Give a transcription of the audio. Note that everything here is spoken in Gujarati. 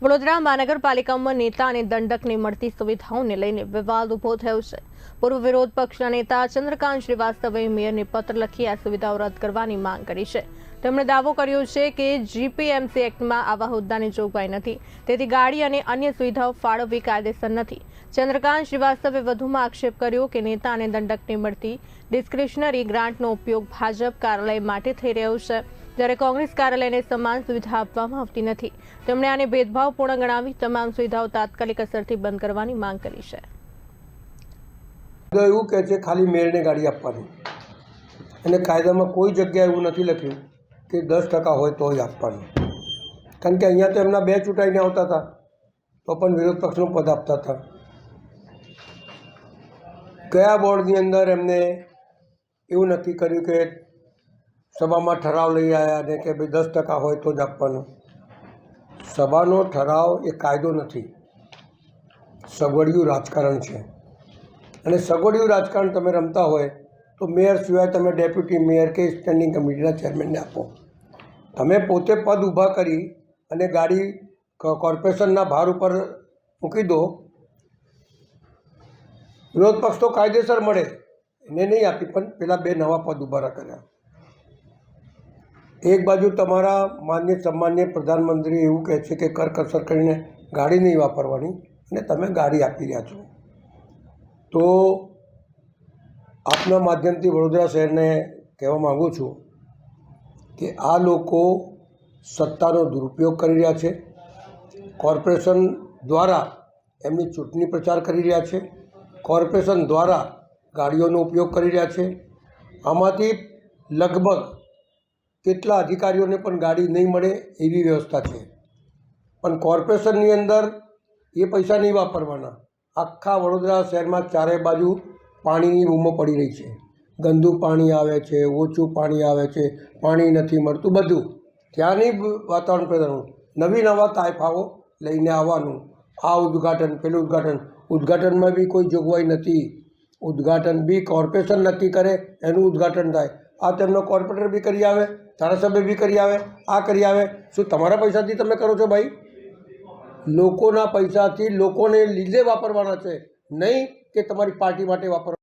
વડોદરા મહાનગરપાલિકામાં નેતા અને દંડકને મળતી સુવિધાઓને લઈને વિવાદ ઉભો થયો છે। પૂર્વ વિરોધ પક્ષના નેતા ચંદ્રકાંત શ્રીવાસ્તવે મેયરને પત્ર લખી આ સુવિધાઓ રદ કરવાની માંગ કરી છે। તેમણે દાવો કર્યો છે કે જીપીએમસી એક્ટમાં આવા હોદ્દાની જોગવાઈ નથી, તેથી ગાડી અને અન્ય સુવિધાઓ ફાળવવી કાયદેસર નથી। ચંદ્રકાંત શ્રીવાસ્તવે વધુમાં આક્ષેપ કર્યો કે નેતા અને દંડકને મળતી ડિસ્ક્રિશનરી ગ્રાન્ટનો ઉપયોગ ભાજપ કાર્યાલય માટે થઈ રહ્યો છે, જ્યારે કોંગ્રેસ કાર્યાલયને સમાન સુવિધા આપવામાં આવતી નથી। તેમણે આને ભેદભાવપૂર્ણ ગણાવી તમામ સુવિધાઓ તાત્કાલિક અસરથી બંધ કરવાની માંગ કરી છે। એવું કહે છે ખાલી મેયરને ગાડી આપવાની, અને કાયદામાં કોઈ જગ્યાએ એવું નથી લખ્યું કે 10% હોય તો જ આપવાનું, કારણ કે અહીંયા તો એમના 2 ચૂંટાઈને આવતા હતા તો પણ વિરોધ પક્ષનું પદ આપતા હતા। કયા બોર્ડની અંદર એમને એવું નક્કી કર્યું કે સભામાં ઠરાવ લઈ આવ્યા અને કે ભાઈ 10% હોય તો જ આપવાનું? સભાનો ઠરાવ એ કાયદો નથી, સગવડિયું રાજકારણ છે, અને સગવડિયું રાજકારણ તમે રમતા હોય તો મેયર સિવાય તમે ડેપ્યુટી મેયર કે સ્ટેન્ડિંગ કમિટીના ચેરમેનને આપો। તમે પોતે પદ ઊભા કરી અને ગાડી કોર્પોરેશનના ભાર ઉપર મૂકી દો। વિરોધ પક્ષ તો કાયદેસર મળે એને નહીં આપી, પણ પેલા 2 નવા પદ ઊભા કર્યા। એક બાજુ તમારા માન્ય સન્માન્ય પ્રધાનમંત્રી એવું કહે છે કે કરકસર કરીને ગાડી નહીં વાપરવાની, અને તમે ગાડી આપી રહ્યા છો। તો આપના માધ્યમથી વડોદરા શહેરને કહેવા માગું છું કે આ લોકો સત્તાનો દુરુપયોગ કરી રહ્યા છે। કોર્પોરેશન દ્વારા એમની ચૂંટણી પ્રચાર કરી રહ્યા છે, કોર્પોરેશન દ્વારા ગાડીઓનો ઉપયોગ કરી રહ્યા છે। આમાંથી લગભગ કેટલા અધિકારીઓને પણ ગાડી નહીં મળે એવી વ્યવસ્થા છે, પણ કોર્પોરેશનની અંદર એ પૈસા નહીં વાપરવાના। આખા વડોદરા શહેરમાં ચારે બાજુ પાણીની બૂમો પડી રહી છે, ગંદુ પાણી આવે છે, ઓછું પાણી આવે છે, પાણી નથી મળતું, બધું ત્યાંની વાતાવરણ પેદા નવા તાઇફાઓ લઈને આવવાનું। આ ઉદ્ઘાટન પેલું ઉદ્ઘાટનમાં બી કોઈ જોગવાઈ નથી, ઉદ્ઘાટન બી કોર્પોરેશન નક્કી કરે એનું ઉદ્ઘાટન થાય। આ તેમનો કોર્પોરેટર બી કરી આવે, ધારાસભ્ય બી કરી આવે, આ કરી આવે। શું તમારા પૈસાથી તમે કરો છો ભાઈ? લોકોના પૈસાથી લોકોને લીધે વાપરવાના છે, નહીં કે તમારી પાર્ટી માટે વાપરવાના।